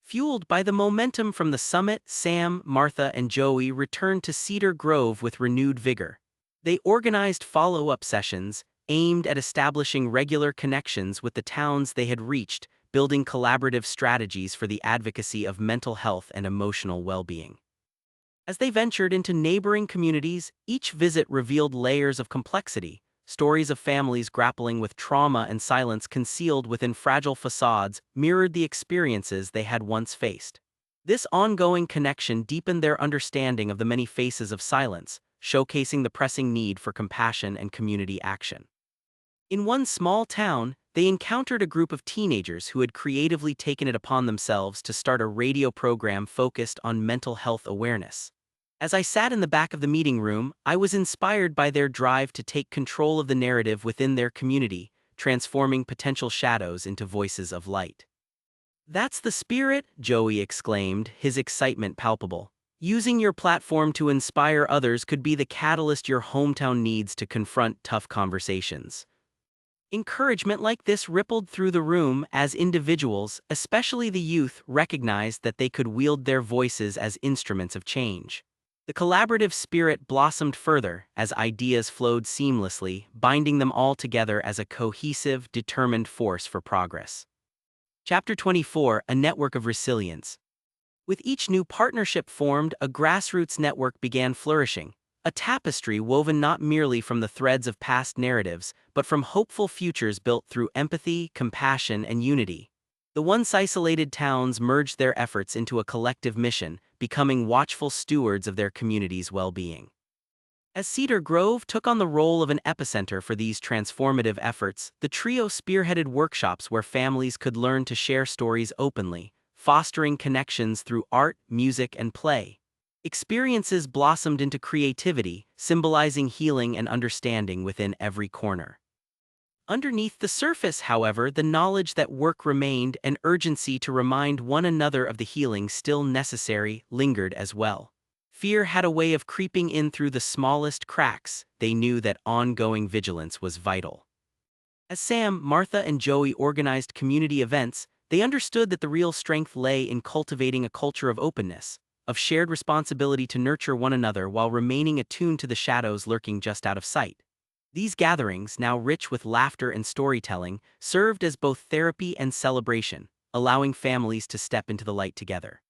Fueled by the momentum from the summit, Sam, Martha, and Joey returned to Cedar Grove with renewed vigor. They organized follow-up sessions, aimed at establishing regular connections with the towns they had reached, building collaborative strategies for the advocacy of mental health and emotional well-being. As they ventured into neighboring communities, each visit revealed layers of complexity, stories of families grappling with trauma and silence concealed within fragile facades mirrored the experiences they had once faced. This ongoing connection deepened their understanding of the many faces of silence, showcasing the pressing need for compassion and community action. In one small town, they encountered a group of teenagers who had creatively taken it upon themselves to start a radio program focused on mental health awareness. As I sat in the back of the meeting room, I was inspired by their drive to take control of the narrative within their community, transforming potential shadows into voices of light. "That's the spirit," Joey exclaimed, his excitement palpable. "Using your platform to inspire others could be the catalyst your hometown needs to confront tough conversations." Encouragement like this rippled through the room as individuals, especially the youth, recognized that they could wield their voices as instruments of change. The collaborative spirit blossomed further as ideas flowed seamlessly, binding them all together as a cohesive, determined force for progress. Chapter 24: A Network of Resilience. With each new partnership formed, a grassroots network began flourishing. A tapestry woven not merely from the threads of past narratives, but from hopeful futures built through empathy, compassion, and unity. The once-isolated towns merged their efforts into a collective mission, becoming watchful stewards of their community's well-being. As Cedar Grove took on the role of an epicenter for these transformative efforts, the trio spearheaded workshops where families could learn to share stories openly, fostering connections through art, music, and play. Experiences blossomed into creativity, symbolizing healing and understanding within every corner. Underneath the surface, however, the knowledge that work remained and urgency to remind one another of the healing still necessary lingered as well. Fear had a way of creeping in through the smallest cracks. They knew that ongoing vigilance was vital. As Sam, Martha, and Joey organized community events, they understood that the real strength lay in cultivating a culture of openness, of shared responsibility to nurture one another while remaining attuned to the shadows lurking just out of sight. These gatherings, now rich with laughter and storytelling, served as both therapy and celebration, allowing families to step into the light together.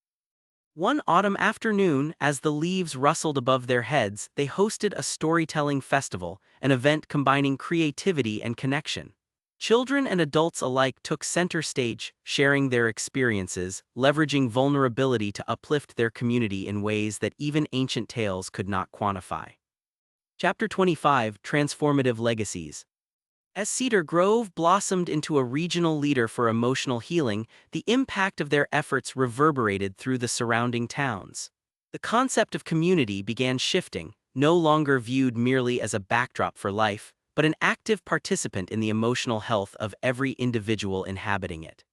One autumn afternoon, as the leaves rustled above their heads, they hosted a storytelling festival, an event combining creativity and connection. Children and adults alike took center stage, sharing their experiences, leveraging vulnerability to uplift their community in ways that even ancient tales could not quantify. Chapter 25: Transformative Legacies. As Cedar Grove blossomed into a regional leader for emotional healing, the impact of their efforts reverberated through the surrounding towns. The concept of community began shifting, no longer viewed merely as a backdrop for life, but an active participant in the emotional health of every individual inhabiting it.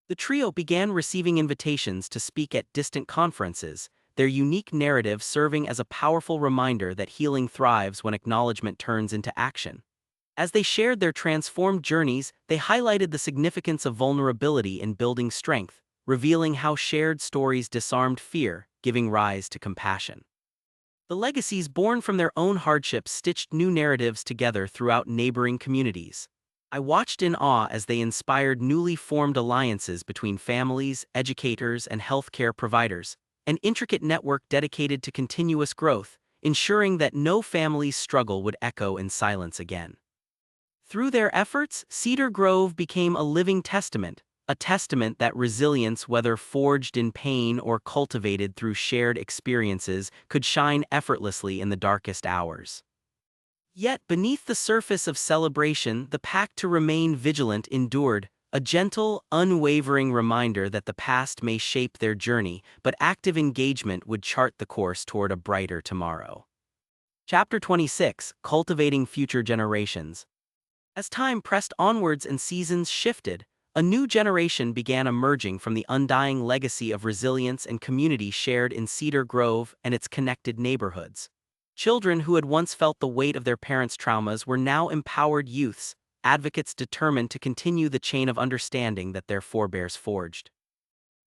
The trio began receiving invitations to speak at distant conferences, their unique narrative serving as a powerful reminder that healing thrives when acknowledgement turns into action. As they shared their transformed journeys, they highlighted the significance of vulnerability in building strength, revealing how shared stories disarmed fear, giving rise to compassion. The legacies born from their own hardships stitched new narratives together throughout neighboring communities. I watched in awe as they inspired newly formed alliances between families, educators, and healthcare providers, an intricate network dedicated to continuous growth, ensuring that no family's struggle would echo in silence again. Through their efforts, Cedar Grove became a living testament, a testament that resilience, whether forged in pain or cultivated through shared experiences, could shine effortlessly in the darkest hours. Yet beneath the surface of celebration, the pact to remain vigilant endured, a gentle, unwavering reminder that the past may shape their journey, but active engagement would chart the course toward a brighter tomorrow. Chapter 26: Cultivating Future Generations. As time pressed onwards and seasons shifted, a new generation began emerging from the undying legacy of resilience and community shared in Cedar Grove and its connected neighborhoods. Children who had once felt the weight of their parents' traumas were now empowered youths, advocates determined to continue the chain of understanding that their forebears forged.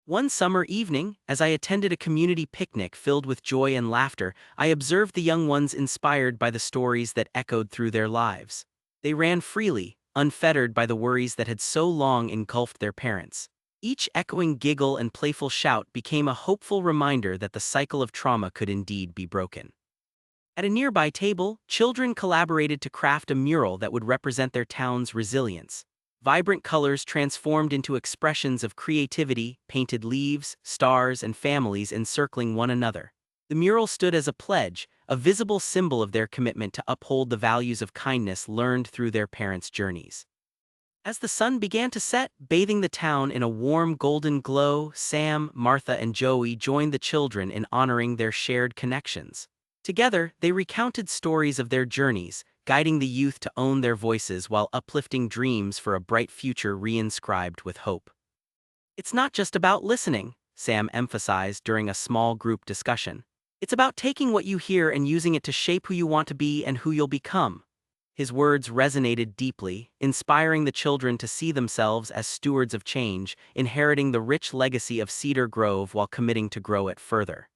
One summer evening, as I attended a community picnic filled with joy and laughter, I observed the young ones inspired by the stories that echoed through their lives. They ran freely, unfettered by the worries that had so long engulfed their parents. Each echoing giggle and playful shout became a hopeful reminder that the cycle of trauma could indeed be broken. At a nearby table, children collaborated to craft a mural that would represent their town's resilience. Vibrant colors transformed into expressions of creativity, painted leaves, stars, and families encircling one another. The mural stood as a pledge, a visible symbol of their commitment to uphold the values of kindness learned through their parents' journeys. As the sun began to set, bathing the town in a warm golden glow, Sam, Martha, and Joey joined the children in honoring their shared connections. Together, they recounted stories of their journeys, guiding the youth to own their voices while uplifting dreams for a bright future reinscribed with hope. It's not just about listening, Sam emphasized during a small group discussion. It's about taking what you hear and using it to shape who you want to be and who you'll become. His words resonated deeply, inspiring the children to see themselves as stewards of change, inheriting the rich legacy of Cedar Grove while committing to grow it further.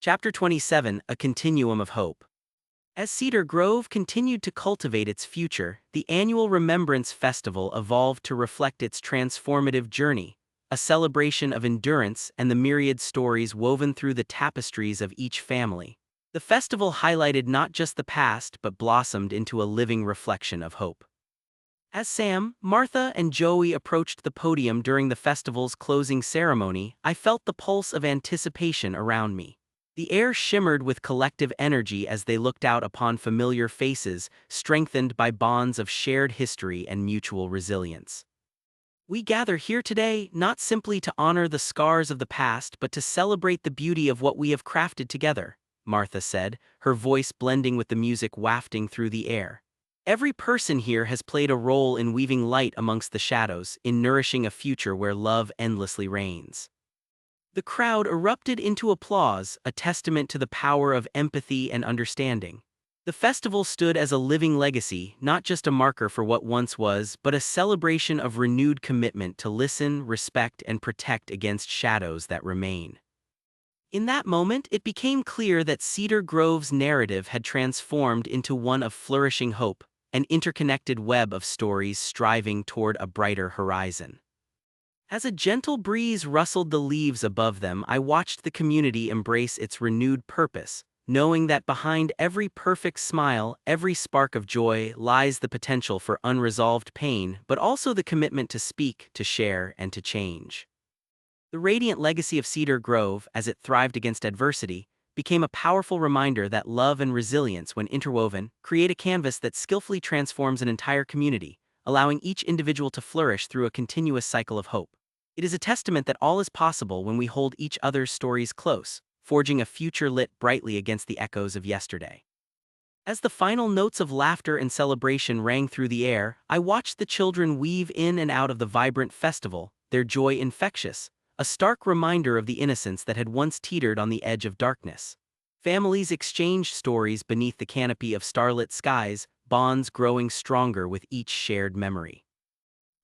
Chapter 27: A Continuum of Hope. As Cedar Grove continued to cultivate its future, the annual Remembrance Festival evolved to reflect its transformative journey, a celebration of endurance and the myriad stories woven through the tapestries of each family. The festival highlighted not just the past but blossomed into a living reflection of hope. As Sam, Martha, and Joey approached the podium during the festival's closing ceremony, I felt the pulse of anticipation around me. The air shimmered with collective energy as they looked out upon familiar faces, strengthened by bonds of shared history and mutual resilience. We gather here today not simply to honor the scars of the past but to celebrate the beauty of what we have crafted together, Martha said, her voice blending with the music wafting through the air. Every person here has played a role in weaving light amongst the shadows, in nourishing a future where love endlessly reigns. The crowd erupted into applause, a testament to the power of empathy and understanding. The festival stood as a living legacy, not just a marker for what once was, but a celebration of renewed commitment to listen, respect, and protect against shadows that remain. In that moment, it became clear that Cedar Grove's narrative had transformed into one of flourishing hope, an interconnected web of stories striving toward a brighter horizon. As a gentle breeze rustled the leaves above them, I watched the community embrace its renewed purpose, knowing that behind every perfect smile, every spark of joy, lies the potential for unresolved pain, but also the commitment to speak, to share, and to change. The radiant legacy of Cedar Grove, as it thrived against adversity, became a powerful reminder that love and resilience, when interwoven, create a canvas that skillfully transforms an entire community, allowing each individual to flourish through a continuous cycle of hope. It is a testament that all is possible when we hold each other's stories close, forging a future lit brightly against the echoes of yesterday. As the final notes of laughter and celebration rang through the air, I watched the children weave in and out of the vibrant festival, their joy infectious, a stark reminder of the innocence that had once teetered on the edge of darkness. Families exchanged stories beneath the canopy of starlit skies, bonds growing stronger with each shared memory.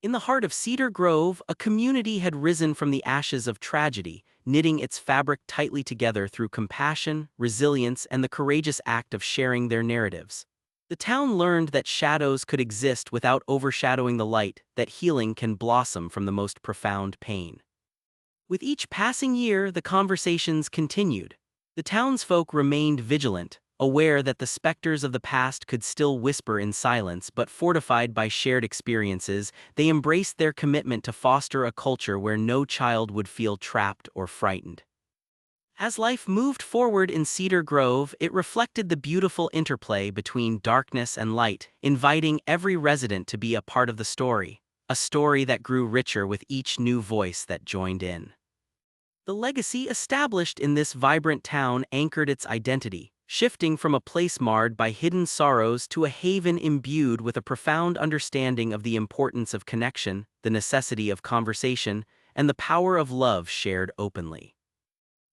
In the heart of Cedar Grove, a community had risen from the ashes of tragedy, knitting its fabric tightly together through compassion, resilience, and the courageous act of sharing their narratives. The town learned that shadows could exist without overshadowing the light, that healing can blossom from the most profound pain. With each passing year, the conversations continued. The townsfolk remained vigilant, aware that the specters of the past could still whisper in silence, but fortified by shared experiences, they embraced their commitment to foster a culture where no child would feel trapped or frightened. As life moved forward in Cedar Grove, it reflected the beautiful interplay between darkness and light, inviting every resident to be a part of the story, a story that grew richer with each new voice that joined in. The legacy established in this vibrant town anchored its identity, shifting from a place marred by hidden sorrows to a haven imbued with a profound understanding of the importance of connection, the necessity of conversation, and the power of love shared openly.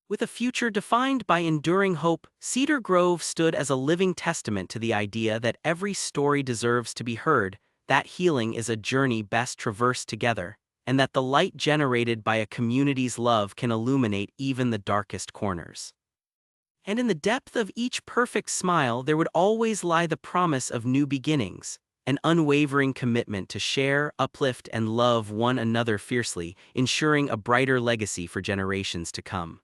With a future defined by enduring hope, Cedar Grove stood as a living testament to the idea that every story deserves to be heard, that healing is a journey best traversed together, and that the light generated by a community's love can illuminate even the darkest corners. And in the depth of each perfect smile there would always lie the promise of new beginnings, an unwavering commitment to share, uplift, and love one another fiercely, ensuring a brighter legacy for generations to come.